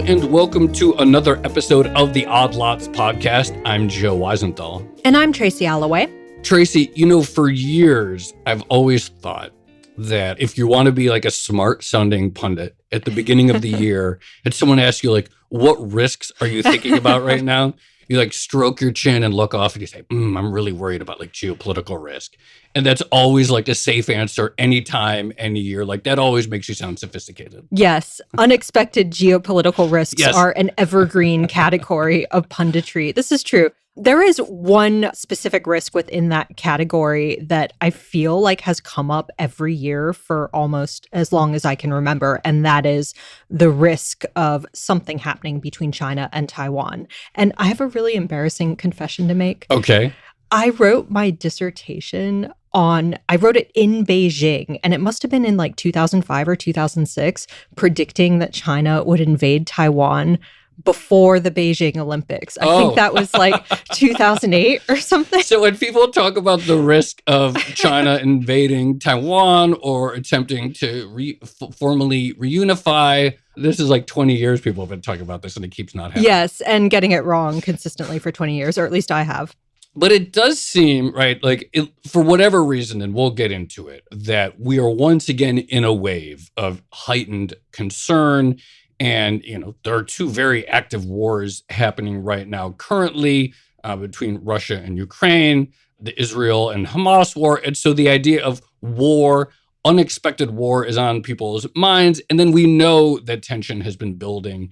and welcome to another episode of the Odd Lots podcast. I'm Joe Weisenthal. And I'm Tracy Alloway. Tracy, for years, I've always thought that if you want to be like a smart-sounding pundit at the beginning of the year, and someone asks you, like, what risks are you thinking about right now? You, like, stroke your chin and look off and you say, I'm really worried about, like, geopolitical risk. And that's always, like, a safe answer anytime, any year. Like, that always makes you sound sophisticated. Yes. Unexpected geopolitical risks are an evergreen category of punditry. This is true. There is one specific risk within that category that I feel like has come up every year for almost as long as I can remember, and that is the risk of something happening between China and Taiwan. And I have a really embarrassing confession to make. Okay. I wrote my dissertation I wrote it in Beijing, and it must have been in like 2005 or 2006, predicting that China would invade Taiwan before the Beijing Olympics. I think that was like 2008 or something. So when people talk about the risk of China invading Taiwan or attempting to formally reunify, this is like 20 years people have been talking about this, and it keeps not happening. Yes, and getting it wrong consistently for 20 years, or at least I have. But it does seem, right, like for whatever reason, and we'll get into it, that we are once again in a wave of heightened concern. And, there are two very active wars happening right now currently between Russia and Ukraine, the Israel and Hamas war. And so the idea of war, unexpected war, is on people's minds. And then we know that tension has been building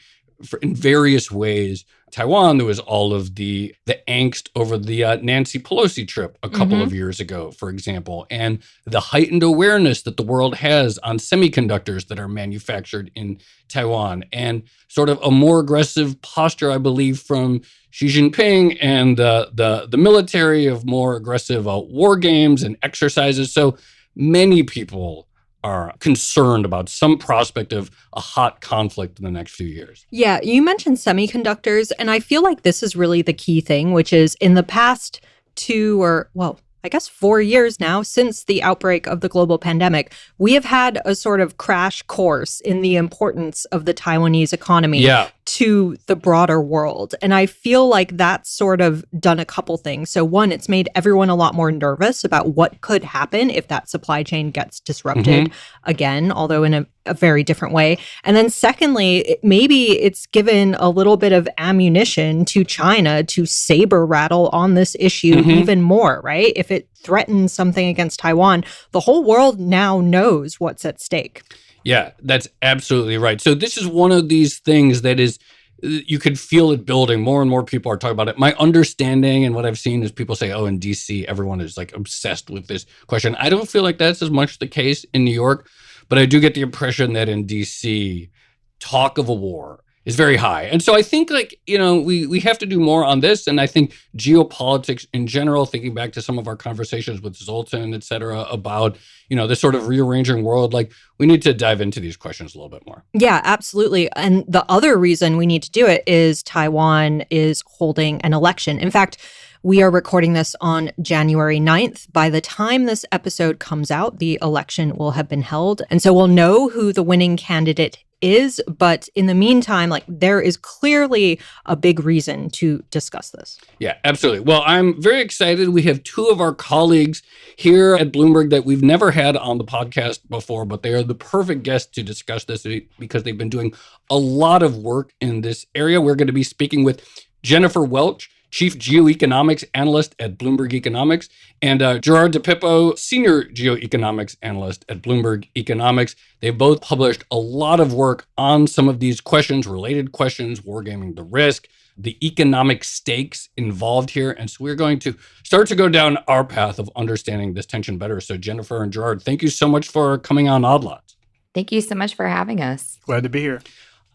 in various ways. Taiwan, there was all of the angst over the Nancy Pelosi trip a couple of years ago, for example, and the heightened awareness that the world has on semiconductors that are manufactured in Taiwan, and sort of a more aggressive posture, I believe, from Xi Jinping and the military of more aggressive war games and exercises. So many people are concerned about some prospect of a hot conflict in the next few years. Yeah, you mentioned semiconductors, and I feel like this is really the key thing, which is in the past 4 years now, since the outbreak of the global pandemic, we have had a sort of crash course in the importance of the Taiwanese economy to the broader world. And I feel like that's sort of done a couple things. So one, it's made everyone a lot more nervous about what could happen if that supply chain gets disrupted again, although in a very different way. And then secondly, maybe it's given a little bit of ammunition to China to saber rattle on this issue even more, right? If it threatens something against Taiwan, the whole world now knows what's at stake. Yeah, that's absolutely right. So this is one of these things that is, you could feel it building. More and more people are talking about it. My understanding and what I've seen is people say, in DC, everyone is like obsessed with this question. I don't feel like that's as much the case in New York, but I do get the impression that in DC, talk of a war is very high. And so I think we have to do more on this. And I think geopolitics in general, thinking back to some of our conversations with Zoltan, et cetera, about, this sort of rearranging world, like we need to dive into these questions a little bit more. Yeah, absolutely. And the other reason we need to do it is Taiwan is holding an election. In fact, we are recording this on January 9th. By the time this episode comes out, the election will have been held. And so we'll know who the winning candidate is. But in the meantime, there is clearly a big reason to discuss this. Yeah, absolutely. Well, I'm very excited. We have two of our colleagues here at Bloomberg that we've never had on the podcast before, but they are the perfect guests to discuss this because they've been doing a lot of work in this area. We're going to be speaking with Jennifer Welch, Chief Geoeconomics Analyst at Bloomberg Economics, and Gerard DePippo, Senior Geoeconomics Analyst at Bloomberg Economics. They've both published a lot of work on some of these questions, related questions, wargaming the risk, the economic stakes involved here. And so we're going to start to go down our path of understanding this tension better. So Jennifer and Gerard, thank you so much for coming on Odd Lots. Thank you so much for having us. Glad to be here.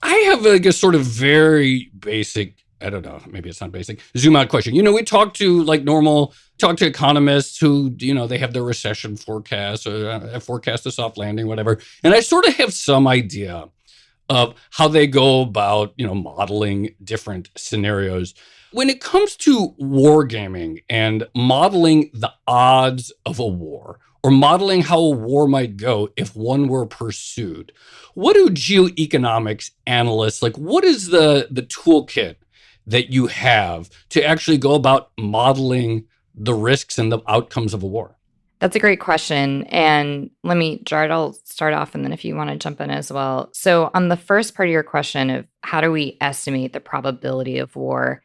I have a sort of very basic, I don't know, maybe it's not basic, zoom out question. We talk to economists who, they have their recession forecast or forecast a soft landing, whatever. And I sort of have some idea of how they go about, modeling different scenarios. When it comes to wargaming and modeling the odds of a war, or modeling how a war might go if one were pursued, what do geoeconomics analysts, like, what is the toolkit that you have to actually go about modeling the risks and the outcomes of a war? That's a great question. And let me, Jared, I'll start off, and then if you want to jump in as well. So on the first part of your question of how do we estimate the probability of war,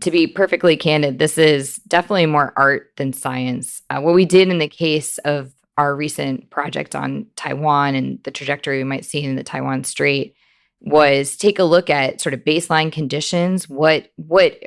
to be perfectly candid, this is definitely more art than science. What we did in the case of our recent project on Taiwan and the trajectory we might see in the Taiwan Strait was take a look at sort of baseline conditions. What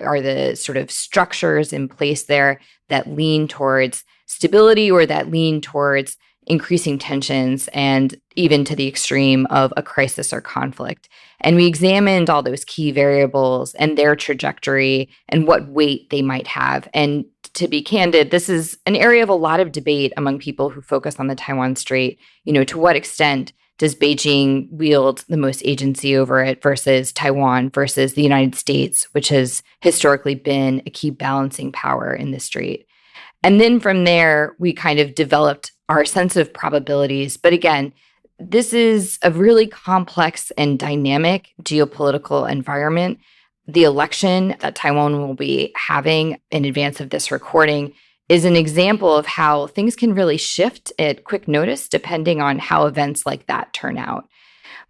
are the sort of structures in place there that lean towards stability or that lean towards increasing tensions and even to the extreme of a crisis or conflict. And we examined all those key variables and their trajectory and what weight they might have. And to be candid, this is an area of a lot of debate among people who focus on the Taiwan Strait. You know, to what extent does Beijing wield the most agency over it versus Taiwan versus the United States, which has historically been a key balancing power in the strait. And then from there, we kind of developed our sense of probabilities. But again, this is a really complex and dynamic geopolitical environment. The election that Taiwan will be having in advance of this recording is an example of how things can really shift at quick notice depending on how events like that turn out.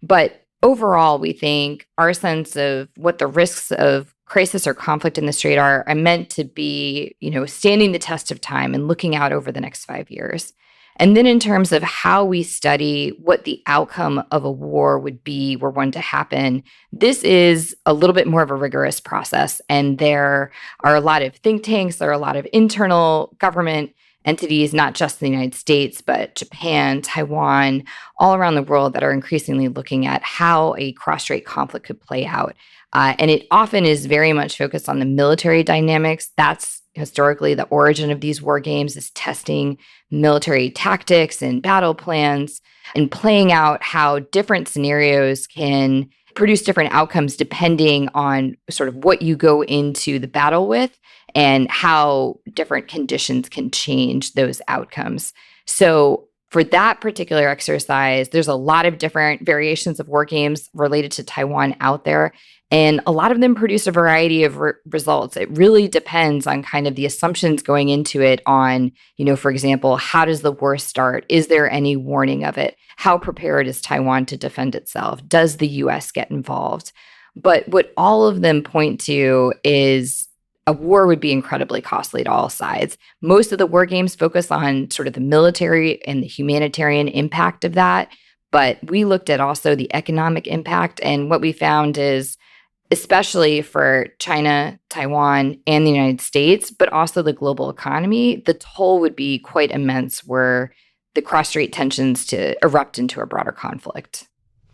But overall, we think our sense of what the risks of crisis or conflict in the strait are meant to be, standing the test of time and looking out over the next 5 years. And then in terms of how we study what the outcome of a war would be were one to happen, this is a little bit more of a rigorous process. And there are a lot of think tanks, there are a lot of internal government entities, not just in the United States, but Japan, Taiwan, all around the world that are increasingly looking at how a cross-strait conflict could play out. And it often is very much focused on the military dynamics. That's historically the origin of these war games, is testing military tactics and battle plans and playing out how different scenarios can produce different outcomes depending on sort of what you go into the battle with and how different conditions can change those outcomes. So for that particular exercise, there's a lot of different variations of war games related to Taiwan out there. And a lot of them produce a variety of results. It really depends on kind of the assumptions going into it on, for example, how does the war start? Is there any warning of it? How prepared is Taiwan to defend itself? Does the U.S. get involved? But what all of them point to is a war would be incredibly costly to all sides. Most of the war games focus on sort of the military and the humanitarian impact of that. But we looked at also the economic impact. And what we found is, especially for China, Taiwan, and the United States, but also the global economy, the toll would be quite immense were the cross-strait tensions to erupt into a broader conflict.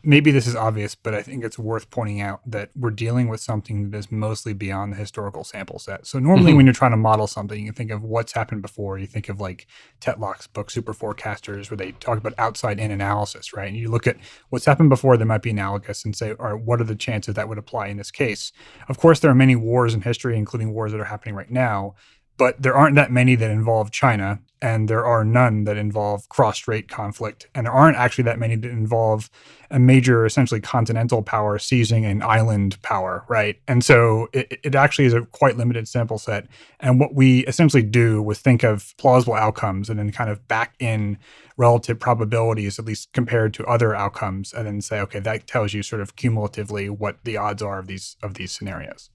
Maybe this is obvious, but I think it's worth pointing out that we're dealing with something that is mostly beyond the historical sample set. So normally when you're trying to model something, you think of what's happened before. You think of like Tetlock's book, Super Forecasters, where they talk about outside-in analysis, right? And you look at what's happened before that might be analogous and say, all right, what are the chances that would apply in this case? Of course, there are many wars in history, including wars that are happening right now, but there aren't that many that involve China, and there are none that involve cross-strait conflict, and there aren't actually that many that involve a major, essentially continental power seizing an island power, right? And so it actually is a quite limited sample set. And what we essentially do was think of plausible outcomes and then kind of back in relative probabilities, at least compared to other outcomes, and then say, okay, that tells you sort of cumulatively what the odds are of these scenarios.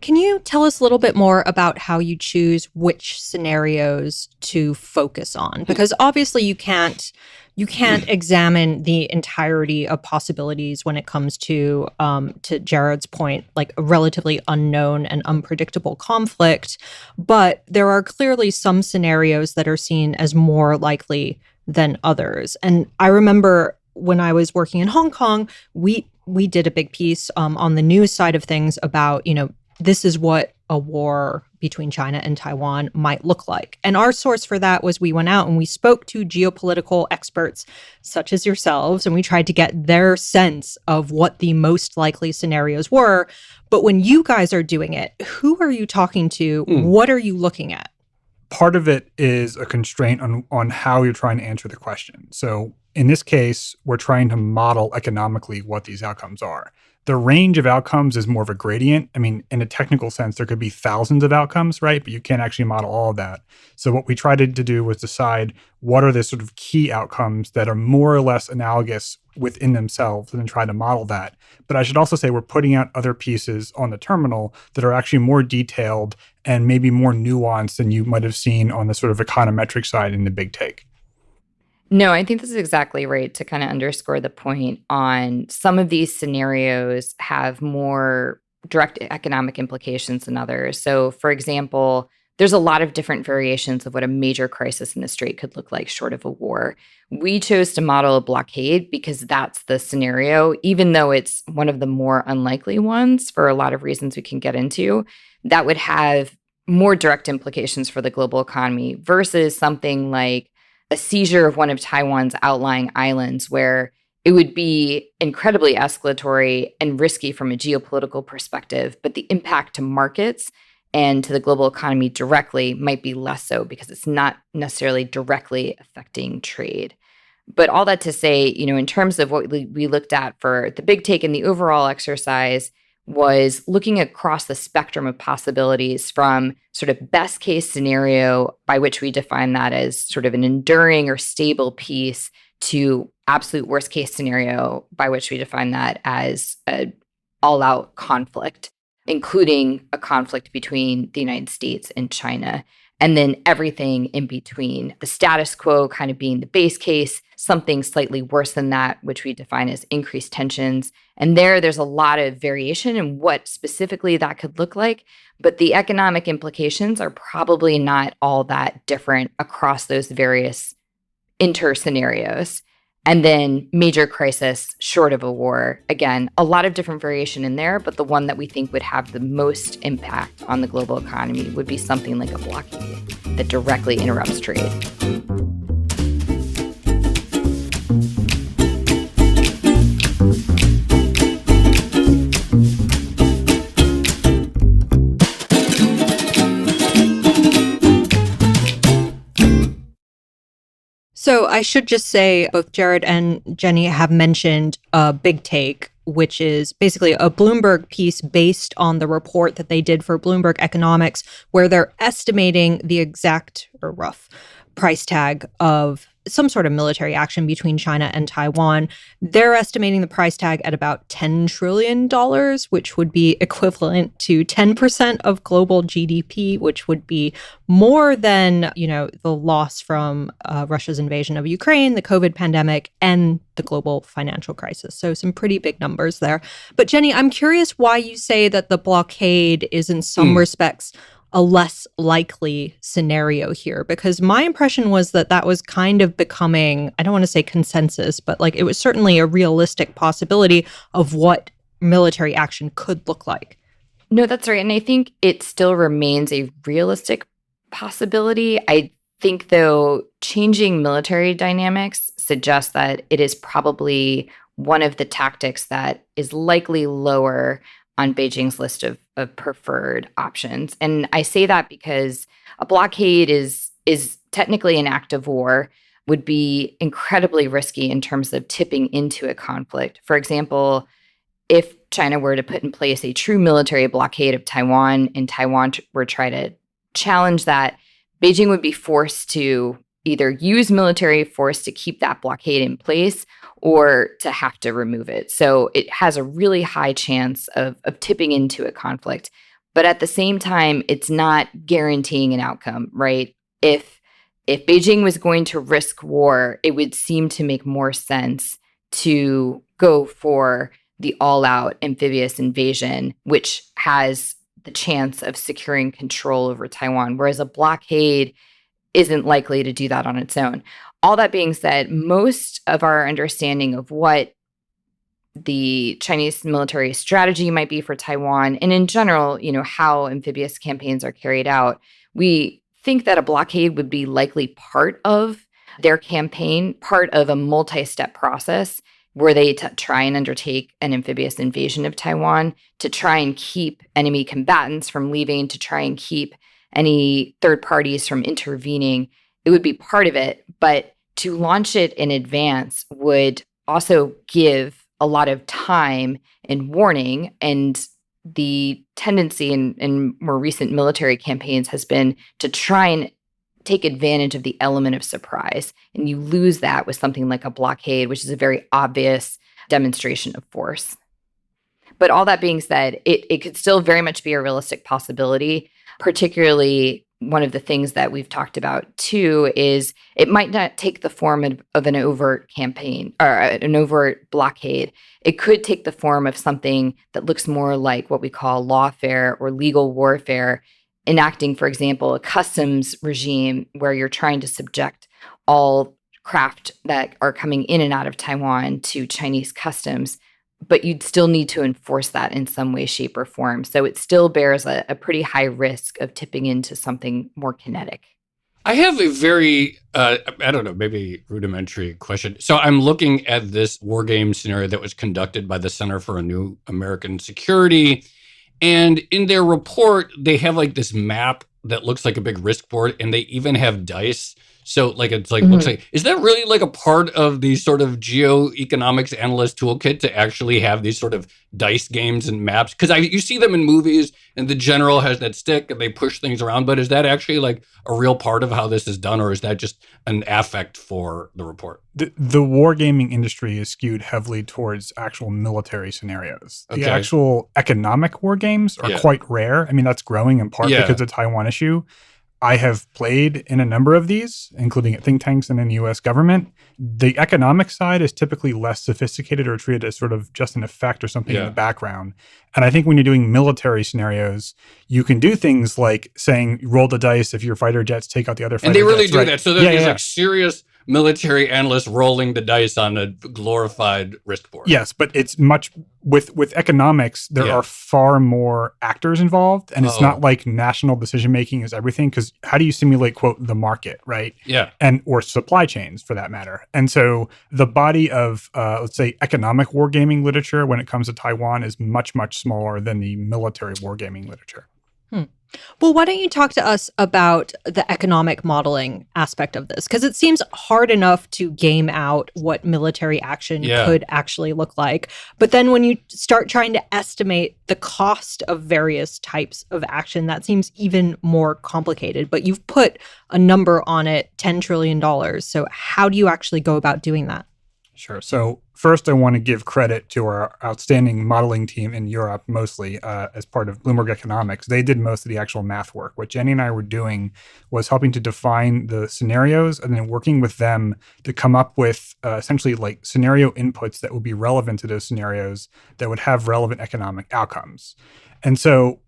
Can you tell us a little bit more about how you choose which scenarios to focus on? Because obviously you can't examine the entirety of possibilities when it comes to Jared's point, like a relatively unknown and unpredictable conflict. But there are clearly some scenarios that are seen as more likely than others. And I remember when I was working in Hong Kong, we did a big piece on the news side of things about, this is what a war between China and Taiwan might look like. And our source for that was we went out and we spoke to geopolitical experts such as yourselves, and we tried to get their sense of what the most likely scenarios were. But when you guys are doing it, who are you talking to? What are you looking at? Part of it is a constraint on how you're trying to answer the question. So in this case, we're trying to model economically what these outcomes are. The range of outcomes is more of a gradient. I mean, in a technical sense, there could be thousands of outcomes, right? But you can't actually model all of that. So what we tried to do was decide what are the sort of key outcomes that are more or less analogous within themselves, and then try to model that. But I should also say we're putting out other pieces on the terminal that are actually more detailed and maybe more nuanced than you might have seen on the sort of econometric side in the big take. No, I think this is exactly right to kind of underscore the point on some of these scenarios have more direct economic implications than others. So, for example, there's a lot of different variations of what a major crisis in the strait could look like short of a war. We chose to model a blockade because that's the scenario, even though it's one of the more unlikely ones for a lot of reasons we can get into, that would have more direct implications for the global economy versus something like a seizure of one of Taiwan's outlying islands, where it would be incredibly escalatory and risky from a geopolitical perspective, but the impact to markets and to the global economy directly might be less so because it's not necessarily directly affecting trade. But all that to say, in terms of what we looked at for the big take and the overall exercise, was looking across the spectrum of possibilities from sort of best case scenario, by which we define that as sort of an enduring or stable peace, to absolute worst case scenario, by which we define that as an all-out conflict, including a conflict between the United States and China. And then everything in between, the status quo kind of being the base case, something slightly worse than that, which we define as increased tensions. And there's a lot of variation in what specifically that could look like. But the economic implications are probably not all that different across those various inter-scenarios. And then major crisis short of a war. Again, a lot of different variation in there, but the one that we think would have the most impact on the global economy would be something like a blockade that directly interrupts trade. So I should just say both Jared and Jenny have mentioned a big take, which is basically a Bloomberg piece based on the report that they did for Bloomberg Economics, where they're estimating the exact or rough price tag of some sort of military action between China and Taiwan. They're estimating the price tag at about $10 trillion, which would be equivalent to 10% of global GDP, which would be more than, the loss from Russia's invasion of Ukraine, the COVID pandemic, and the global financial crisis. So some pretty big numbers there. But Jenny, I'm curious why you say that the blockade is in some respects a less likely scenario here, because my impression was that was kind of becoming, I don't want to say consensus, but it was certainly a realistic possibility of what military action could look like. No, that's right. And I think it still remains a realistic possibility. I think, though, changing military dynamics suggests that it is probably one of the tactics that is likely lower on Beijing's list of preferred options. And I say that because a blockade is technically an act of war, would be incredibly risky in terms of tipping into a conflict. For example, if China were to put in place a true military blockade of Taiwan and Taiwan were to try to challenge that, Beijing would be forced to either use military force to keep that blockade in place or to have to remove it. So it has a really high chance of tipping into a conflict. But at the same time, it's not guaranteeing an outcome, right? If Beijing was going to risk war, it would seem to make more sense to go for the all-out amphibious invasion, which has the chance of securing control over Taiwan, whereas a blockade isn't likely to do that on its own. All that being said, most of our understanding of what the Chinese military strategy might be for Taiwan, and in general, how amphibious campaigns are carried out, we think that a blockade would be likely part of their campaign, part of a multi-step process where they try and undertake an amphibious invasion of Taiwan to try and keep enemy combatants from leaving, to try and keep any third parties from intervening. It would be part of it, but to launch it in advance would also give a lot of time and warning. And the tendency in more recent military campaigns has been to try and take advantage of the element of surprise. And you lose that with something like a blockade, which is a very obvious demonstration of force. But all that being said, it could still very much be a realistic possibility. Particularly, one of the things that we've talked about too is it might not take the form of an overt campaign or an overt blockade. It could take the form of something that looks more like what we call lawfare or legal warfare, enacting, for example, a customs regime where you're trying to subject all craft that are coming in and out of Taiwan to Chinese customs, but you'd still need to enforce that in some way, shape, or form. So it still bears a pretty high risk of tipping into something more kinetic. I have a very, I don't know, maybe rudimentary question. So I'm looking at this war game scenario that was conducted by the Center for a New American Security. And in their report, they have like this map that looks like a big risk board, and they even have dice. So like it's like looks like, is that really like a part of the sort of geoeconomics analyst toolkit to actually have these sort of dice games and maps? Because you see them in movies, and the general has that stick and they push things around. But is that actually like a real part of how this is done, or is that just an affect for the report? The wargaming industry is skewed heavily towards actual military scenarios. Okay. The actual economic war games are quite rare. I mean, that's growing in part because of the Taiwan issue. I have played in a number of these, including at think tanks and in the U.S. government. The economic side is typically less sophisticated or treated as sort of just an effect or something in the background. And I think when you're doing military scenarios, you can do things like saying, roll the dice if your fighter jets take out the other fighter jets. And they really do that. So there's like serious military analysts rolling the dice on a glorified risk board. Yes, but it's much with economics, there are far more actors involved, and it's not like national decision making is everything, because how do you simulate, quote, the market, right? Yeah. And or supply chains for that matter. And so the body of let's say economic wargaming literature when it comes to Taiwan is much, much smaller than the military wargaming literature. Well, why don't you talk to us about the economic modeling aspect of this? Because it seems hard enough to game out what military action could actually look like. But then when you start trying to estimate the cost of various types of action, that seems even more complicated. But you've put a number on it, $10 trillion. So how do you actually go about doing that? Sure. So first, I want to give credit to our outstanding modeling team in Europe, mostly as part of Bloomberg Economics. They did most of the actual math work. What Jenny and I were doing was helping to define the scenarios and then working with them to come up with essentially like scenario inputs that would be relevant to those scenarios that would have relevant economic outcomes. And so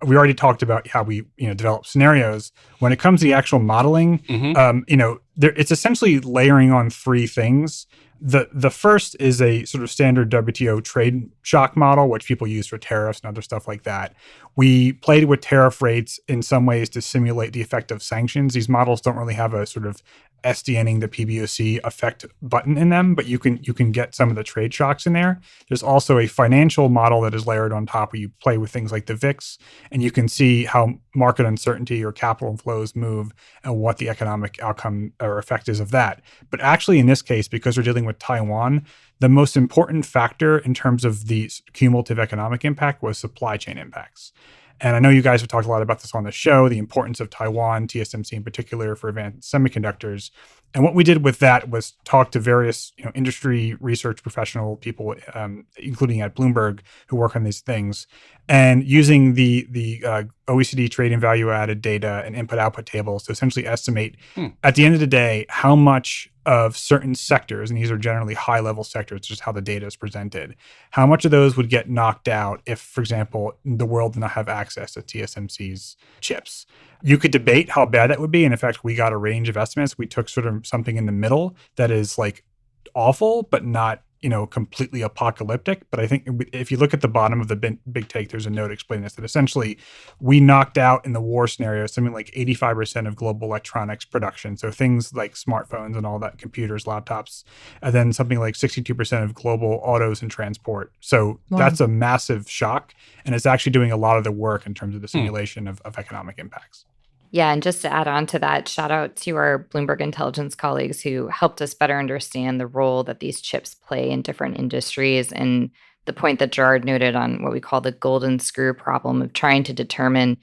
we already talked about how we develop scenarios. When it comes to the actual modeling, it's essentially layering on three things. The first is a sort of standard WTO trade shock model, which people use for tariffs and other stuff like that. We played with tariff rates in some ways to simulate the effect of sanctions. These models don't really have a sort of SDNing the PBOC effect button in them, but you can get some of the trade shocks in there. There's also a financial model that is layered on top where you play with things like the VIX, and you can see how market uncertainty or capital flows move and what the economic outcome or effect is of that. But actually in this case, because we're dealing with Taiwan, the most important factor in terms of the cumulative economic impact was supply chain impacts. And I know you guys have talked a lot about this on the show, the importance of Taiwan, TSMC in particular, for advanced semiconductors. And what we did with that was talk to various industry research professional people, including at Bloomberg, who work on these things. And using the OECD trade and value added data and input-output tables to essentially estimate, at the end of the day, how much of certain sectors, and these are generally high-level sectors, just how the data is presented, how much of those would get knocked out if, for example, the world did not have access to TSMC's chips. You could debate how bad that would be, and in fact, we got a range of estimates. We took sort of something in the middle that is like awful, but not completely apocalyptic. But I think if you look at the bottom of the big take, there's a note explaining this, that essentially we knocked out in the war scenario something like 85% of global electronics production. So things like smartphones and all that, computers, laptops, and then something like 62% of global autos and transport. So that's a massive shock. And it's actually doing a lot of the work in terms of the simulation of economic impacts. Yeah, and just to add on to that, shout out to our Bloomberg intelligence colleagues who helped us better understand the role that these chips play in different industries, and the point that Gerard noted on what we call the golden screw problem of trying to determine,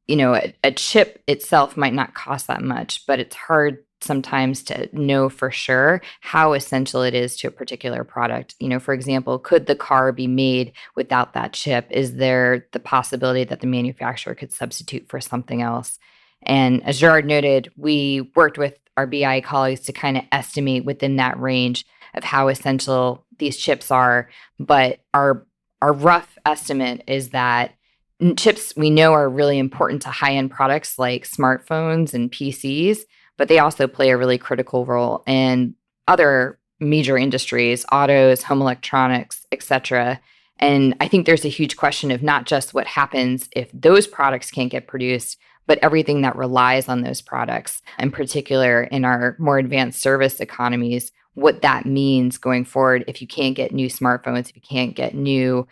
a chip itself might not cost that much, but it's hard sometimes to know for sure how essential it is to a particular product. For example, could the car be made without that chip? Is there the possibility that the manufacturer could substitute for something else? And as Gerard noted, we worked with our BI colleagues to kind of estimate within that range of how essential these chips are. But our rough estimate is that chips we know are really important to high-end products like smartphones and PCs, but they also play a really critical role in other major industries, autos, home electronics, et cetera. And I think there's a huge question of not just what happens if those products can't get produced, but everything that relies on those products, in particular in our more advanced service economies, what that means going forward if you can't get new smartphones, if you can't get new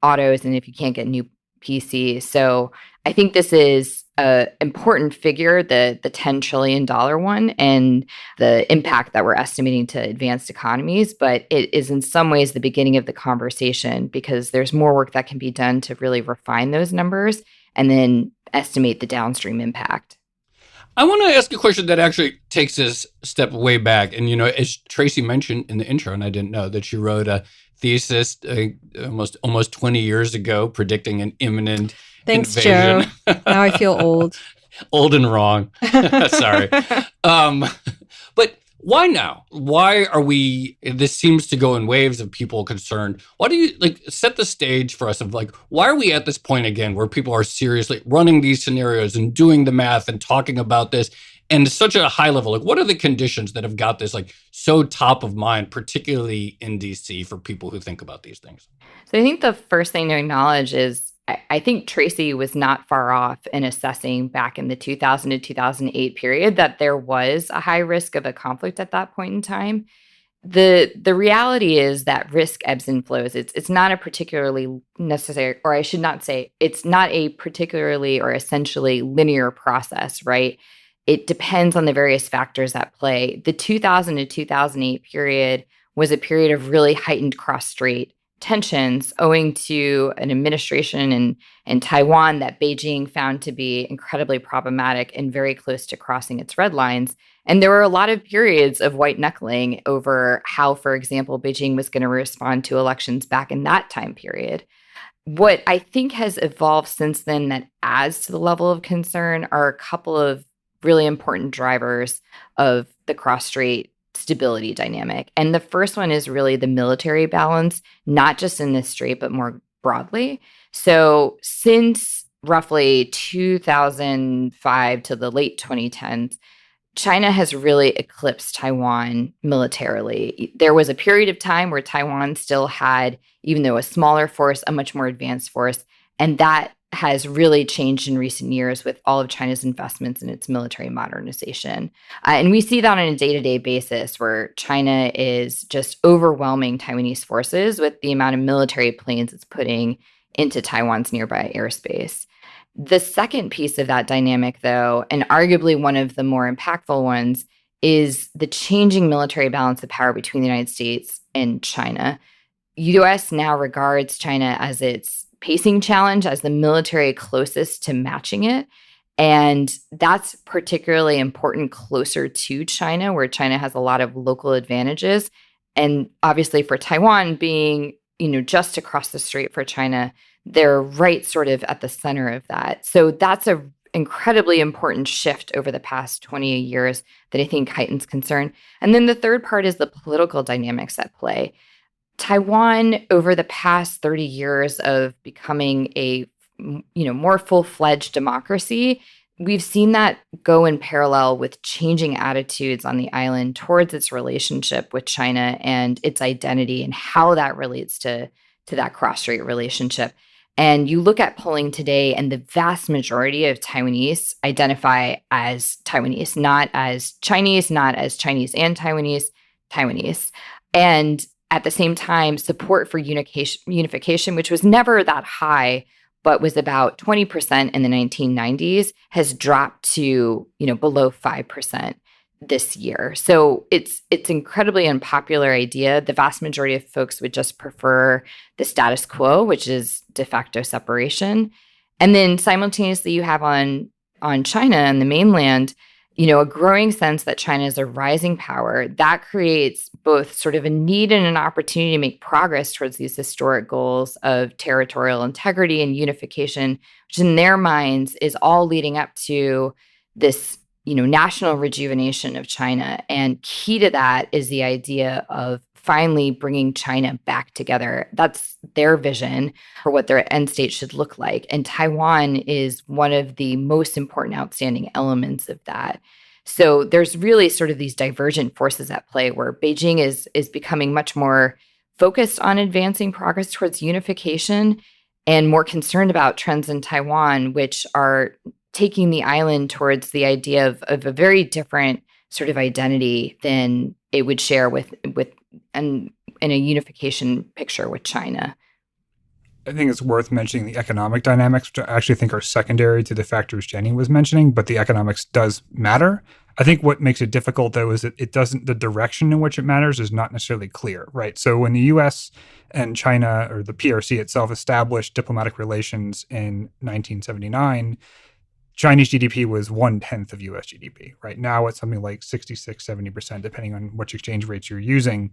autos, and if you can't get new PCs. So I think this is an important figure, the $10 trillion one, and the impact that we're estimating to advanced economies. But it is in some ways the beginning of the conversation, because there's more work that can be done to really refine those numbers and then estimate the downstream impact. I want to ask a question that actually takes us a step way back. And, as Tracy mentioned in the intro, and I didn't know that she wrote a thesis almost 20 years ago predicting an imminent Thanks, invasion. Joe. Now I feel old. Old and wrong. Sorry. But why now? Why are we, this seems to go in waves of people concerned. Why do you set the stage for us of why are we at this point again where people are seriously running these scenarios and doing the math and talking about this and such a high level? What are the conditions that have got this so top of mind, particularly in DC, for people who think about these things? So I think the first thing to acknowledge is I think Tracy was not far off in assessing back in the 2000 to 2008 period that there was a high risk of a conflict at that point in time. The reality is that risk ebbs and flows. It's not a particularly necessary, or I should not say, it's not a particularly or essentially linear process, right? It depends on the various factors at play. The 2000 to 2008 period was a period of really heightened cross-strait tensions owing to an administration in Taiwan that Beijing found to be incredibly problematic and very close to crossing its red lines. And there were a lot of periods of white knuckling over how, for example, Beijing was going to respond to elections back in that time period. What I think has evolved since then that adds to the level of concern are a couple of really important drivers of the cross-strait stability dynamic. And the first one is really the military balance, not just in this strait, but more broadly. So since roughly 2005 to the late 2010s, China has really eclipsed Taiwan militarily. There was a period of time where Taiwan still had, even though a smaller force, a much more advanced force. And that has really changed in recent years with all of China's investments in its military modernization. And we see that on a day-to-day basis where China is just overwhelming Taiwanese forces with the amount of military planes it's putting into Taiwan's nearby airspace. The second piece of that dynamic, though, and arguably one of the more impactful ones, is the changing military balance of power between the United States and China. U.S. now regards China as its pacing challenge, as the military closest to matching it. And that's particularly important closer to China, where China has a lot of local advantages. And obviously for Taiwan being, just across the strait for China, they're right sort of at the center of that. So that's a incredibly important shift over the past 20 years that I think heightens concern. And then the third part is the political dynamics at play. Taiwan, over the past 30 years of becoming a more full-fledged democracy, we've seen that go in parallel with changing attitudes on the island towards its relationship with China and its identity and how that relates to that cross-strait relationship. And you look at polling today, and the vast majority of Taiwanese identify as Taiwanese, not as Chinese and Taiwanese, Taiwanese. And at the same time, support for unification, which was never that high, but was about 20% in the 1990s, has dropped to, below 5% this year. So it's incredibly unpopular idea. The vast majority of folks would just prefer the status quo, which is de facto separation. And then simultaneously, you have on China and the mainland, a growing sense that China is a rising power. That creates both sort of a need and an opportunity to make progress towards these historic goals of territorial integrity and unification, which in their minds is all leading up to this, national rejuvenation of China. And key to that is the idea of finally bringing China back together. That's their vision for what their end state should look like. And Taiwan is one of the most important outstanding elements of that. So there's really sort of these divergent forces at play where Beijing is becoming much more focused on advancing progress towards unification and more concerned about trends in Taiwan, which are taking the island towards the idea of a very different sort of identity than it would share with in a unification picture with China. I think it's worth mentioning the economic dynamics, which I actually think are secondary to the factors Jenny was mentioning, but the economics does matter. I think what makes it difficult, though, is that the direction in which it matters is not necessarily clear, right? So when the U.S. and China, or the PRC itself, established diplomatic relations in 1979, Chinese GDP was 1/10 of US GDP, right? Now it's something like 66, 70%, depending on which exchange rates you're using.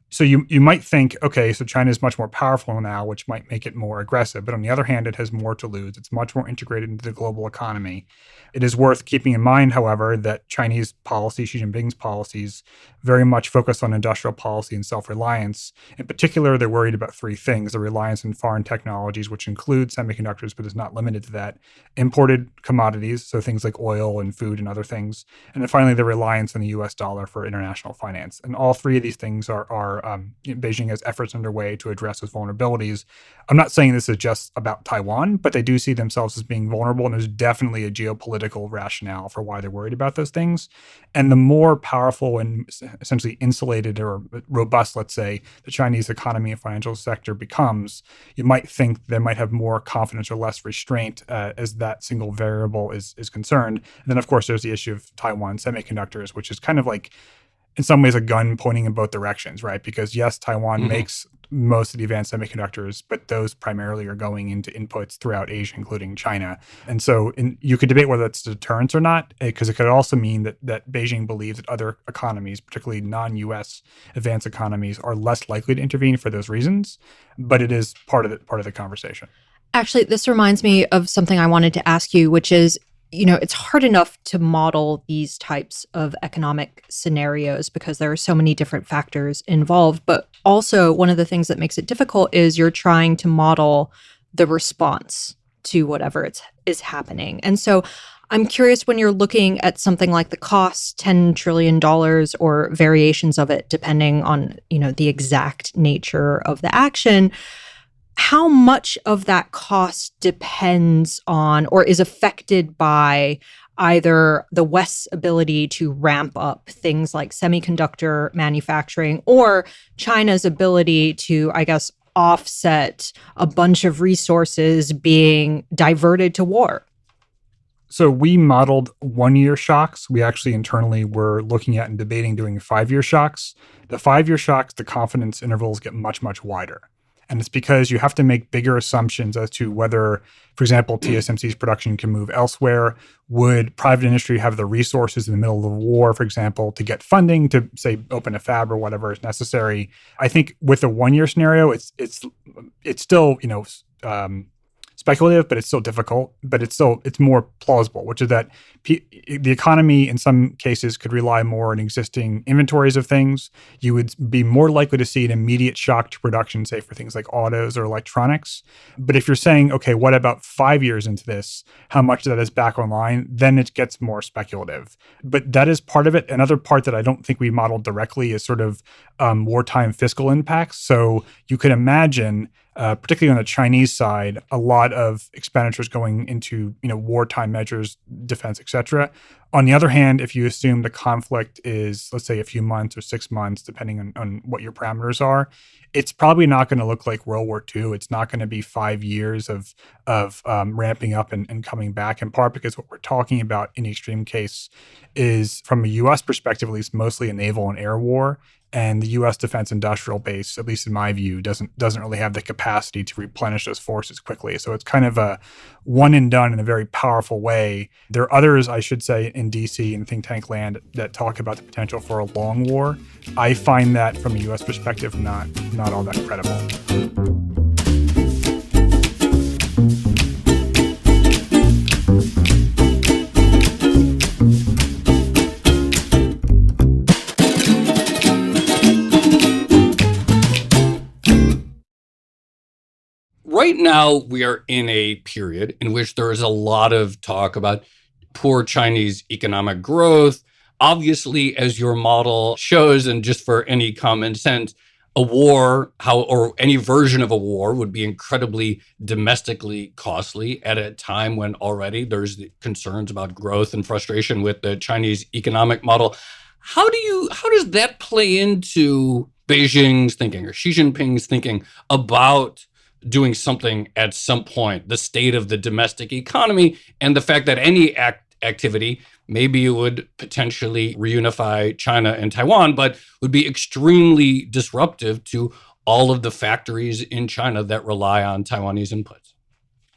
So you might think, okay, so China is much more powerful now, which might make it more aggressive. But on the other hand, it has more to lose. It's much more integrated into the global economy. It is worth keeping in mind, however, that Chinese policy, Xi Jinping's policies, very much focus on industrial policy and self-reliance. In particular, they're worried about three things: the reliance on foreign technologies, which include semiconductors, but is not limited to that; imported commodities, so things like oil and food and other things; and then finally, the reliance on the US dollar for international finance. And all three of these things are Beijing has efforts underway to address those vulnerabilities. I'm not saying this is just about Taiwan, but they do see themselves as being vulnerable, and there's definitely a geopolitical rationale for why they're worried about those things. And the more powerful and essentially insulated or robust, let's say, the Chinese economy and financial sector becomes, you might think they might have more confidence or less restraint as that single variable is concerned. And then, of course, there's the issue of Taiwan semiconductors, which is kind of like, in some ways, a gun pointing in both directions, right? Because yes, Taiwan makes most of the advanced semiconductors, but those primarily are going into inputs throughout Asia, including China. And so you could debate whether that's deterrence or not, because it could also mean that Beijing believes that other economies, particularly non-US advanced economies, are less likely to intervene for those reasons. But it is part of the conversation. Actually, this reminds me of something I wanted to ask you, which is, it's hard enough to model these types of economic scenarios because there are so many different factors involved. But also, one of the things that makes it difficult is you're trying to model the response to whatever is happening. And so I'm curious, when you're looking at something like the cost, $10 trillion or variations of it, depending on, the exact nature of the action, how much of that cost depends on or is affected by either the West's ability to ramp up things like semiconductor manufacturing or China's ability to, I guess, offset a bunch of resources being diverted to war? So we modeled 1-year shocks. We actually internally were looking at and debating doing 5-year shocks. The 5-year shocks, the confidence intervals get much, much wider. And it's because you have to make bigger assumptions as to whether, for example, TSMC's production can move elsewhere. Would private industry have the resources in the middle of the war, for example, to get funding to, say, open a fab or whatever is necessary? I think with a 1-year scenario, it's still, speculative, but it's still difficult, but it's more plausible, which is that the economy in some cases could rely more on existing inventories of things. You would be more likely to see an immediate shock to production, say for things like autos or electronics. But if you're saying, okay, what about 5 years into this, how much of that is back online, then it gets more speculative. But that is part of it. Another part that I don't think we modeled directly is sort of wartime fiscal impacts. So you could imagine, particularly on the Chinese side, a lot of expenditures going into wartime measures, defense, etc. On the other hand, if you assume the conflict is, let's say, a few months or 6 months, depending on what your parameters are, it's probably not going to look like World War II. It's not going to be 5 years of ramping up and coming back, in part because what we're talking about in the extreme case is, from a U.S. perspective at least, mostly a naval and air war. And the U.S. defense industrial base, at least in my view, doesn't really have the capacity to replenish those forces quickly. So it's kind of a one and done in a very powerful way. There are others, I should say, in D.C. and think tank land that talk about the potential for a long war. I find that, from a U.S. perspective, not all that credible. Right now, we are in a period in which there is a lot of talk about poor Chinese economic growth. Obviously, as your model shows, and just for any common sense, a war, or any version of a war, would be incredibly domestically costly at a time when already there's concerns about growth and frustration with the Chinese economic model. How does that play into Beijing's thinking, or Xi Jinping's thinking about doing something at some point, the state of the domestic economy, and the fact that any activity, maybe it would potentially reunify China and Taiwan, but would be extremely disruptive to all of the factories in China that rely on Taiwanese inputs?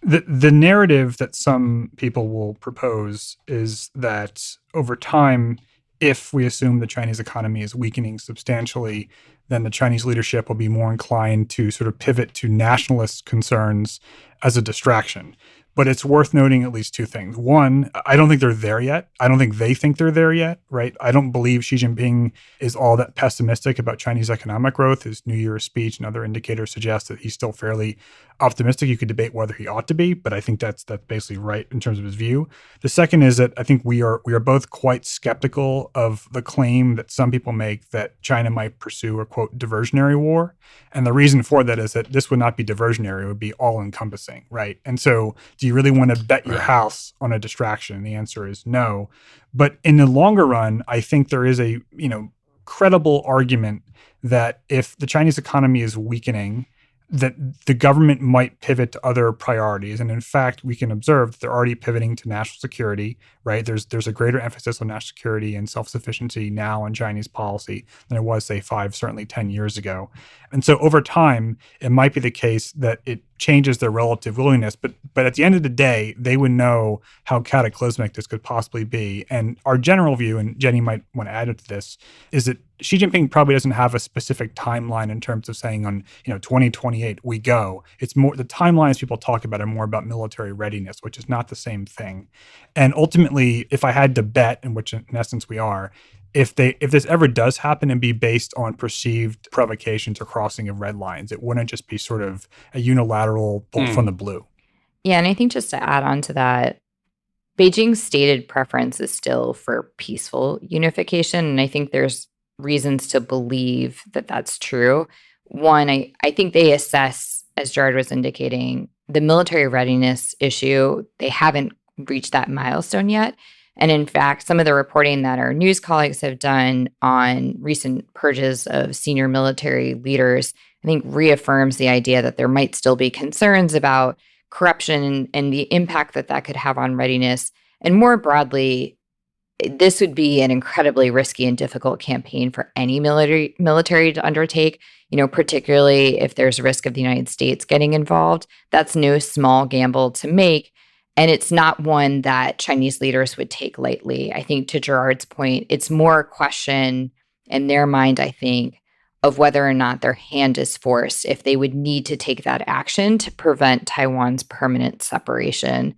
The narrative that some people will propose is that over time, if we assume the Chinese economy is weakening substantially, then the Chinese leadership will be more inclined to sort of pivot to nationalist concerns as a distraction. But it's worth noting at least two things. One, I don't think they're there yet. I don't think they think they're there yet, right? I don't believe Xi Jinping is all that pessimistic about Chinese economic growth. His New Year's speech and other indicators suggest that he's still fairly optimistic. You could debate whether he ought to be, but I think that's basically right in terms of his view. The second is that I think we are both quite skeptical of the claim that some people make that China might pursue a, quote, diversionary war. And the reason for that is that this would not be diversionary. It would be all-encompassing, right? And so do you really want to bet your house on a distraction? And the answer is no. But in the longer run, I think there is a credible argument that if the Chinese economy is weakening, that the government might pivot to other priorities. And in fact, we can observe that they're already pivoting to national security, right? There's a greater emphasis on national security and self-sufficiency now in Chinese policy than there was, say, 5, certainly 10 years ago. And so over time, it might be the case that it changes their relative willingness. But at the end of the day, they would know how cataclysmic this could possibly be. And our general view, and Jenny might want to add to this, is that Xi Jinping probably doesn't have a specific timeline in terms of saying on 2028 we go. It's more the timelines people talk about are more about military readiness, which is not the same thing. And ultimately, if I had to bet, in which in essence we are, if this ever does happen and be based on perceived provocations or crossing of red lines, it wouldn't just be sort of a unilateral pull from the blue. Yeah, and I think just to add on to that, Beijing's stated preference is still for peaceful unification, and I think there's reasons to believe that that's true. One, I think they assess, as Jared was indicating, the military readiness issue. They haven't reached that milestone yet. And in fact, some of the reporting that our news colleagues have done on recent purges of senior military leaders, I think reaffirms the idea that there might still be concerns about corruption and the impact that could have on readiness. And more broadly, this would be an incredibly risky and difficult campaign for any military to undertake, particularly if there's risk of the United States getting involved. That's no small gamble to make. And it's not one that Chinese leaders would take lightly. I think to Gerard's point, it's more a question in their mind, I think, of whether or not their hand is forced if they would need to take that action to prevent Taiwan's permanent separation,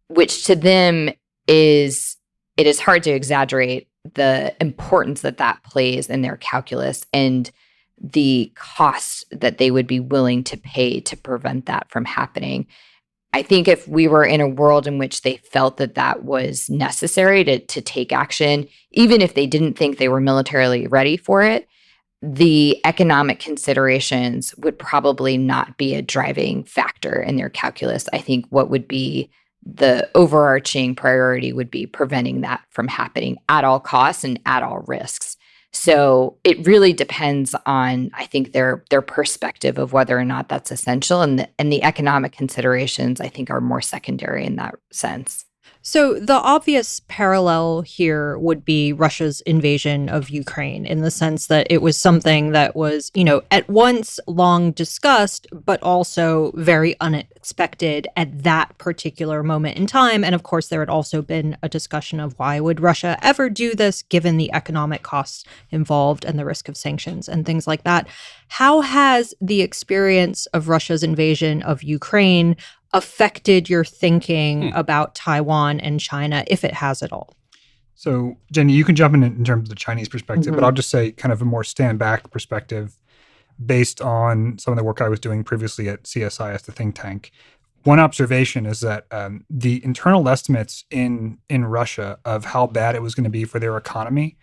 which to them is hard to exaggerate the importance that plays in their calculus and the cost that they would be willing to pay to prevent that from happening. I think if we were in a world in which they felt that was necessary to take action, even if they didn't think they were militarily ready for it, the economic considerations would probably not be a driving factor in their calculus. I think what would be the overarching priority would be preventing that from happening at all costs and at all risks. So it really depends on, I think, their perspective of whether or not that's essential, and the economic considerations, I think, are more secondary in that sense. So the obvious parallel here would be Russia's invasion of Ukraine, in the sense that it was something that was, at once long discussed, but also very unexpected at that particular moment in time. And of course, there had also been a discussion of why would Russia ever do this, given the economic costs involved and the risk of sanctions and things like that. How has the experience of Russia's invasion of Ukraine affected your thinking about Taiwan and China, if it has at all? So, Jenny, you can jump in terms of the Chinese perspective, but I'll just say kind of a more stand-back perspective based on some of the work I was doing previously at CSI as the think tank. One observation is that the internal estimates in Russia of how bad it was going to be for their economy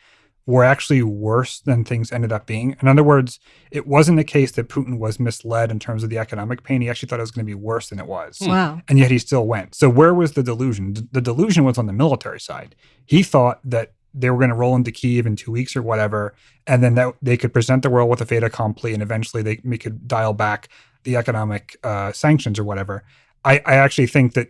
were actually worse than things ended up being. In other words, it wasn't the case that Putin was misled in terms of the economic pain. He actually thought it was going to be worse than it was. Wow. And yet he still went. So where was the delusion? The delusion was on the military side. He thought that they were going to roll into Kyiv in 2 weeks or whatever, and then that they could present the world with a fait accompli, and eventually they could dial back the economic sanctions or whatever. I actually think that,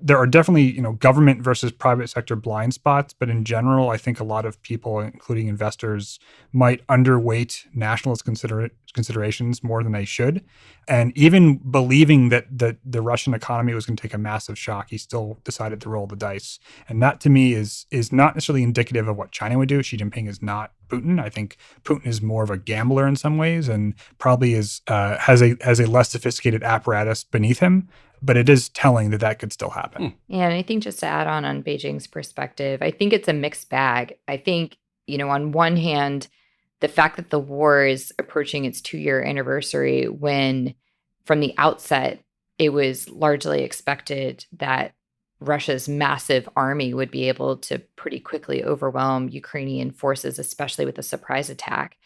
there are definitely, government versus private sector blind spots. But in general, I think a lot of people, including investors, might underweight nationalist considerations more than they should. And even believing that the Russian economy was going to take a massive shock, he still decided to roll the dice. And that, to me, is not necessarily indicative of what China would do. Xi Jinping is not Putin. I think Putin is more of a gambler in some ways, and probably has a less sophisticated apparatus beneath him. But it is telling that could still happen. Yeah, and I think just to add on Beijing's perspective, I think it's a mixed bag. I think, on one hand, the fact that the war is approaching its 2-year anniversary, when from the outset, it was largely expected that Russia's massive army would be able to pretty quickly overwhelm Ukrainian forces, especially with a surprise attack,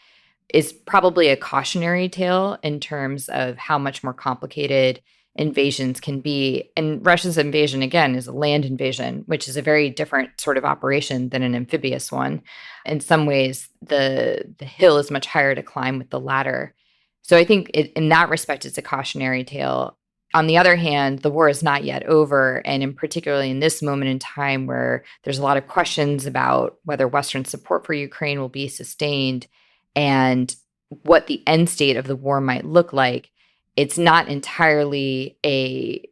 is probably a cautionary tale in terms of how much more complicated invasions can be. And Russia's invasion, again, is a land invasion, which is a very different sort of operation than an amphibious one. In some ways, the hill is much higher to climb with the latter. So I think in that respect, it's a cautionary tale. On the other hand, the war is not yet over. And particularly in this moment in time where there's a lot of questions about whether Western support for Ukraine will be sustained and what the end state of the war might look like, it's not entirely a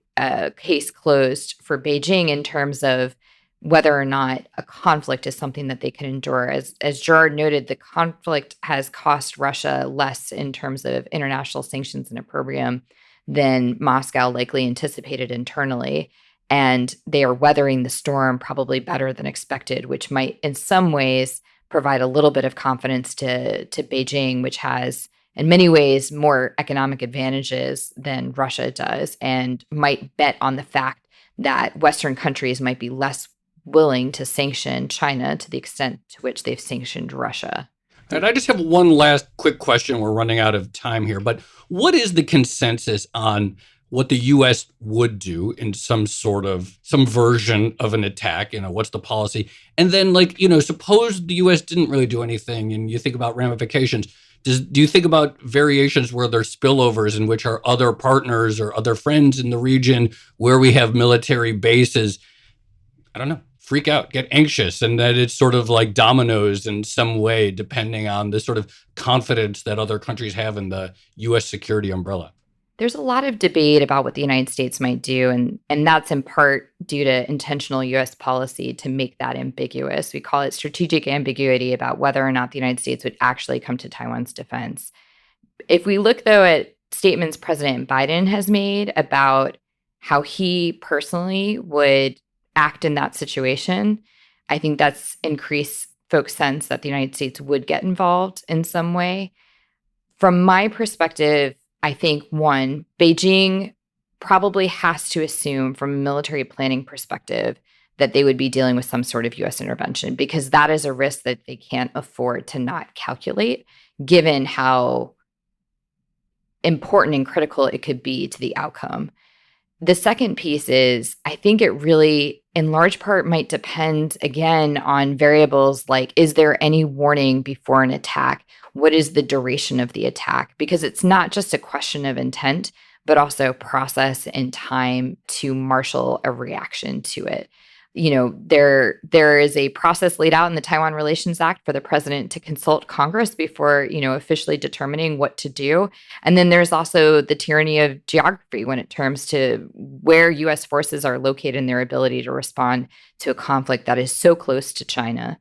case closed for Beijing in terms of whether or not a conflict is something that they can endure. As Gerard noted, the conflict has cost Russia less in terms of international sanctions and opprobrium than Moscow likely anticipated internally. And they are weathering the storm probably better than expected, which might in some ways provide a little bit of confidence to Beijing, which has in many ways more economic advantages than Russia does, and might bet on the fact that Western countries might be less willing to sanction China to the extent to which they've sanctioned Russia. And I just have one last quick question. We're running out of time here, but what is the consensus on what the U.S. would do in some version of an attack? What's the policy? And then, suppose the U.S. didn't really do anything, and you think about ramifications. Do you think about variations where there's spillovers in which our other partners or other friends in the region where we have military bases, I don't know, freak out, get anxious, and that it's sort of like dominoes in some way, depending on the sort of confidence that other countries have in the U.S. security umbrella? There's a lot of debate about what the United States might do, and that's in part due to intentional U.S. policy to make that ambiguous. We call it strategic ambiguity about whether or not the United States would actually come to Taiwan's defense. If we look, though, at statements President Biden has made about how he personally would act in that situation, I think that's increased folks' sense that the United States would get involved in some way. From my perspective, I think, one, Beijing probably has to assume from a military planning perspective that they would be dealing with some sort of U.S. intervention, because that is a risk that they can't afford to not calculate, given how important and critical it could be to the outcome. The second piece is, I think it really, in large part, might depend, again, on variables like, is there any warning before an attack? What is the duration of the attack? Because it's not just a question of intent, but also process and time to marshal a reaction to it. You know, there is a process laid out in the Taiwan Relations Act for the president to consult Congress before, officially determining what to do. And then there's also the tyranny of geography when it comes to where U.S. forces are located and their ability to respond to a conflict that is so close to China.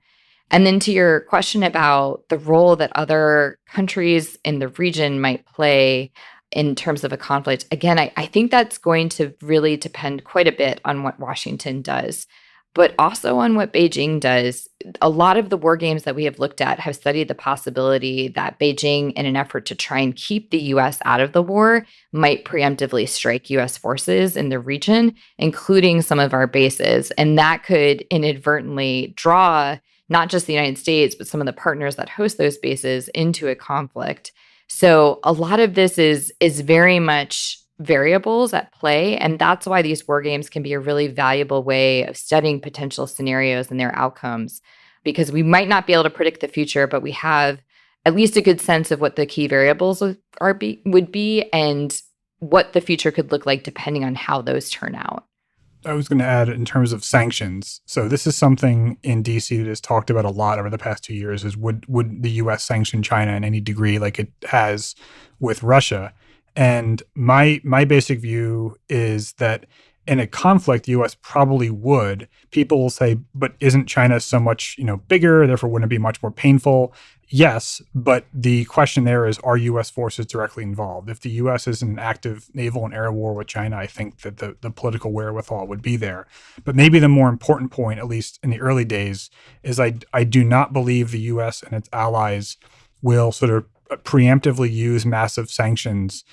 And then to your question about the role that other countries in the region might play in terms of a conflict, again, I think that's going to really depend quite a bit on what Washington does, but also on what Beijing does. A lot of the war games that we have looked at have studied the possibility that Beijing, in an effort to try and keep the U.S. out of the war, might preemptively strike U.S. forces in the region, including some of our bases. And that could inadvertently draw not just the United States, but some of the partners that host those bases into a conflict. So a lot of this is very much variables at play, and that's why these war games can be a really valuable way of studying potential scenarios and their outcomes, because we might not be able to predict the future, but we have at least a good sense of what the key variables would be and what the future could look like depending on how those turn out. I was going to add in terms of sanctions. So this is something in DC that is talked about a lot over the past 2 years, is would the U.S. sanction China in any degree like it has with Russia? And my basic view is that in a conflict, the U.S. probably would. People will say, but isn't China so much, bigger, therefore wouldn't it be much more painful? Yes, but the question there is, are U.S. forces directly involved? If the U.S. is in an active naval and air war with China, I think that the political wherewithal would be there. But maybe the more important point, at least in the early days, is I do not believe the U.S. and its allies will sort of preemptively use massive sanctions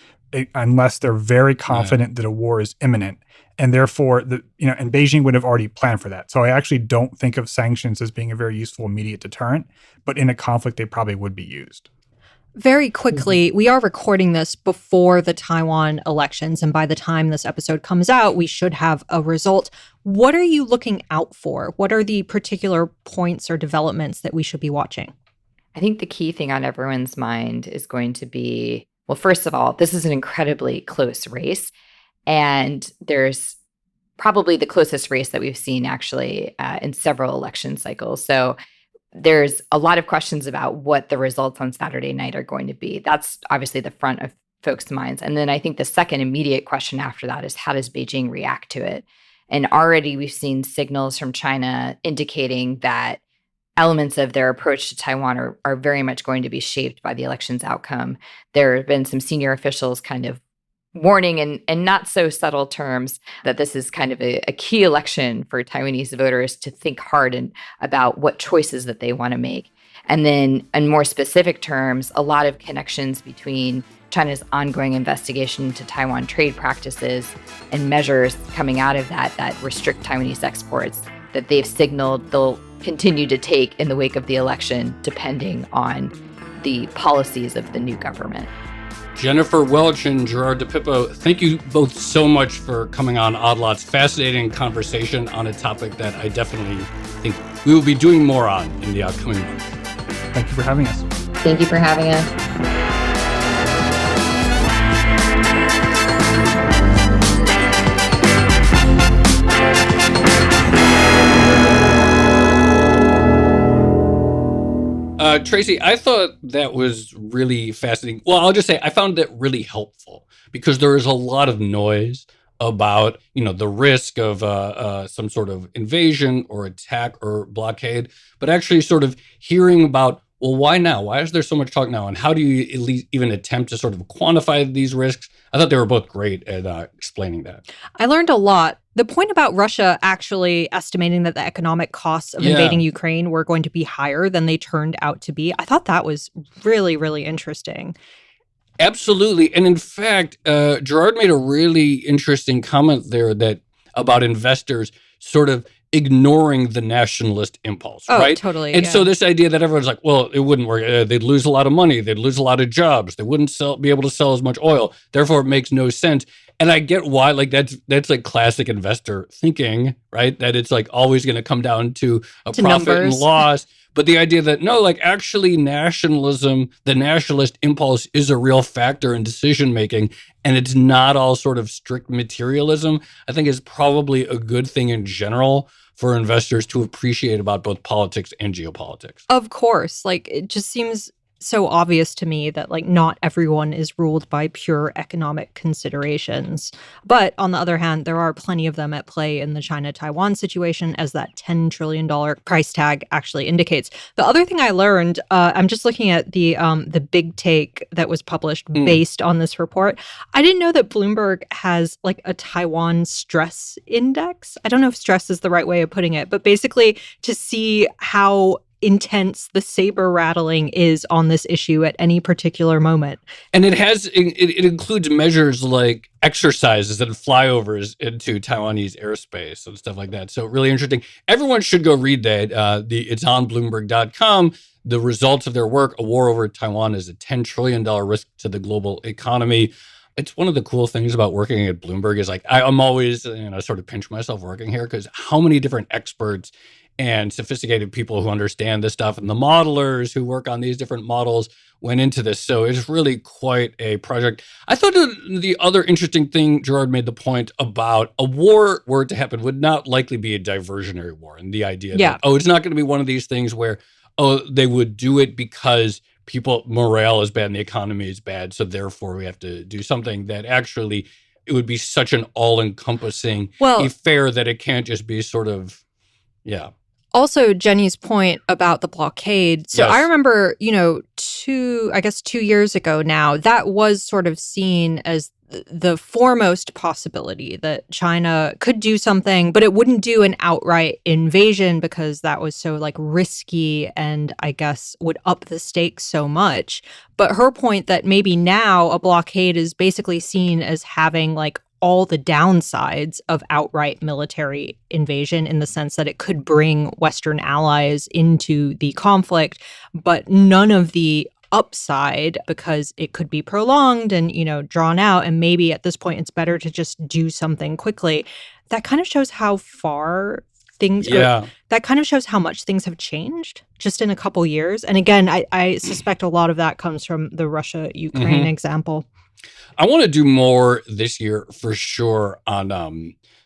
unless they're very confident that a war is imminent. And therefore, and Beijing would have already planned for that. So I actually don't think of sanctions as being a very useful immediate deterrent, but in a conflict, they probably would be used. Very quickly, we are recording this before the Taiwan elections, and by the time this episode comes out, we should have a result. What are you looking out for? What are the particular points or developments that we should be watching? I think the key thing on everyone's mind is going to be, well, first of all, this is an incredibly close race. And there's probably the closest race that we've seen actually in several election cycles. So there's a lot of questions about what the results on Saturday night are going to be. That's obviously the front of folks' minds. And then I think the second immediate question after that is, how does Beijing react to it? And already we've seen signals from China indicating that elements of their approach to Taiwan are very much going to be shaped by the election's outcome. There have been some senior officials kind of warning in not so subtle terms that this is kind of a key election for Taiwanese voters to think hard about what choices that they want to make. And then in more specific terms, a lot of connections between China's ongoing investigation into Taiwan trade practices and measures coming out of that restrict Taiwanese exports that they've signaled they'll continue to take in the wake of the election, depending on the policies of the new government. Jennifer Welch and Gerard DePippo, thank you both so much for coming on Odd Lots. Fascinating conversation on a topic that I definitely think we will be doing more on in the upcoming months. Thank you for having us. Thank you for having us. Tracy, I thought that was really fascinating. Well, I'll just say I found that really helpful because there is a lot of noise about, the risk of some sort of invasion or attack or blockade, but actually sort of hearing about, well, why now? Why is there so much talk now? And how do you at least even attempt to sort of quantify these risks? I thought they were both great at explaining that. I learned a lot. The point about Russia actually estimating that the economic costs of invading Ukraine were going to be higher than they turned out to be, I thought that was really, really interesting. Absolutely. And in fact, Gerard made a really interesting comment there that about investors sort of ignoring the nationalist impulse, right? Totally. And so this idea that everyone's like, well, it wouldn't work. They'd lose a lot of money. They'd lose a lot of jobs. They wouldn't be able to sell as much oil. Therefore, it makes no sense. And I get why, like that's like classic investor thinking, right? That it's like always going to come down to profit numbers and loss. But the idea that no, like actually nationalism, the nationalist impulse is a real factor in decision making, and it's not all sort of strict materialism, I think is probably a good thing in general for investors to appreciate about both politics and geopolitics. Of course. Like, it just seems so obvious to me that like not everyone is ruled by pure economic considerations. But on the other hand, there are plenty of them at play in the China-Taiwan situation, as that $10 trillion price tag actually indicates. The other thing I learned, I'm just looking at the big take that was published based on this report. I didn't know that Bloomberg has like a Taiwan stress index. I don't know if stress is the right way of putting it, but basically to see how intense the saber rattling is on this issue at any particular moment. And it includes measures like exercises and flyovers into Taiwanese airspace and stuff like that. So really interesting. Everyone should go read that. It's on Bloomberg.com. The results of their work, a war over Taiwan is a $10 trillion risk to the global economy. It's one of the cool things about working at Bloomberg is like, I'm always, sort of pinch myself working here because how many different experts and sophisticated people who understand this stuff and the modelers who work on these different models went into this. So it's really quite a project. I thought the other interesting thing, Gerard made the point about a war, were it to happen, would not likely be a diversionary war. And the idea that, it's not going to be one of these things where, they would do it because morale is bad and the economy is bad. So therefore we have to do something that actually it would be such an all-encompassing affair that it can't just be sort of, Also, Jenny's point about the blockade. So I remember, 2 years ago now, that was sort of seen as the foremost possibility that China could do something, but it wouldn't do an outright invasion because that was so like risky and I guess would up the stakes so much. But her point that maybe now a blockade is basically seen as having like all the downsides of outright military invasion in the sense that it could bring Western allies into the conflict, but none of the upside because it could be prolonged and, drawn out. And maybe at this point, it's better to just do something quickly. That kind of shows how far things that kind of shows how much things have changed just in a couple years. And again, I suspect a lot of that comes from the Russia-Ukraine example. I want to do more this year for sure on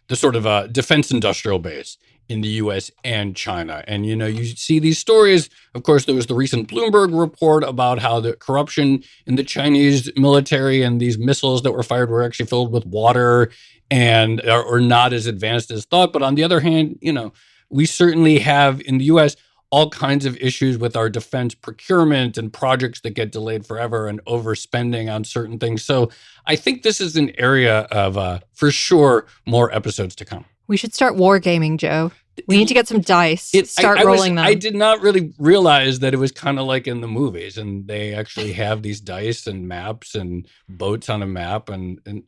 the sort of defense industrial base in the U.S. and China. And, you see these stories. Of course, there was the recent Bloomberg report about how the corruption in the Chinese military and these missiles that were fired were actually filled with water and are not as advanced as thought. But on the other hand, we certainly have in the U.S. all kinds of issues with our defense procurement and projects that get delayed forever and overspending on certain things. So I think this is an area of, for sure, more episodes to come. We should start wargaming, Joe. We need to get some dice. Start rolling them. I did not really realize that it was kind of like in the movies, and they actually have these dice and maps and boats on a map, and we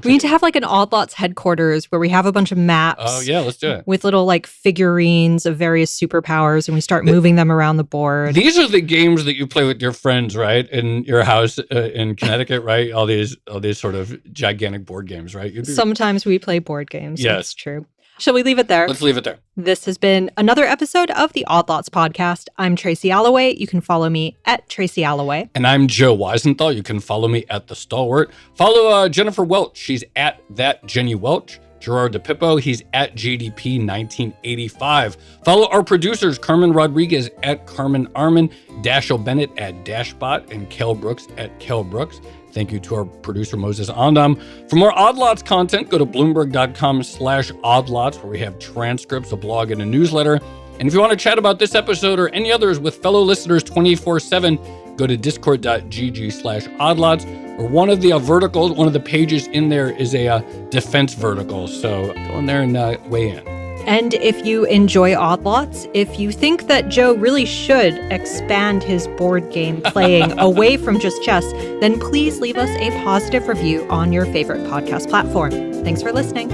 need to have like an Odd Lots headquarters where we have a bunch of maps. Oh yeah, let's do it with little like figurines of various superpowers, and we start moving them around the board. These are the games that you play with your friends, right? In your house in Connecticut, right? All these sort of gigantic board games, right? Sometimes we play board games. Yes, that's true. Shall we leave it there? Let's leave it there. This has been another episode of the Odd Lots podcast. I'm Tracy Alloway. You can follow me at Tracy Alloway. And I'm Joe Weisenthal. You can follow me at The Stalwart. Follow Jennifer Welch. She's at that Jenny Welch. Gerard DePippo, he's at GDP1985. Follow our producers, Carmen Rodriguez at Carmen Armin, Dashiell Bennett at Dashbot, and Kel Brooks at Kel Brooks. Thank you to our producer, Moses Andam. For more Odd Lots content, go to Bloomberg.com/oddlots, where we have transcripts, a blog, and a newsletter. And if you want to chat about this episode or any others with fellow listeners 24/7, go to discord.gg/oddlots, or one of the verticals, one of the pages in there is a defense vertical. So go in there and weigh in. And if you enjoy Odd Lots, if you think that Joe really should expand his board game playing away from just chess, then please leave us a positive review on your favorite podcast platform. Thanks for listening.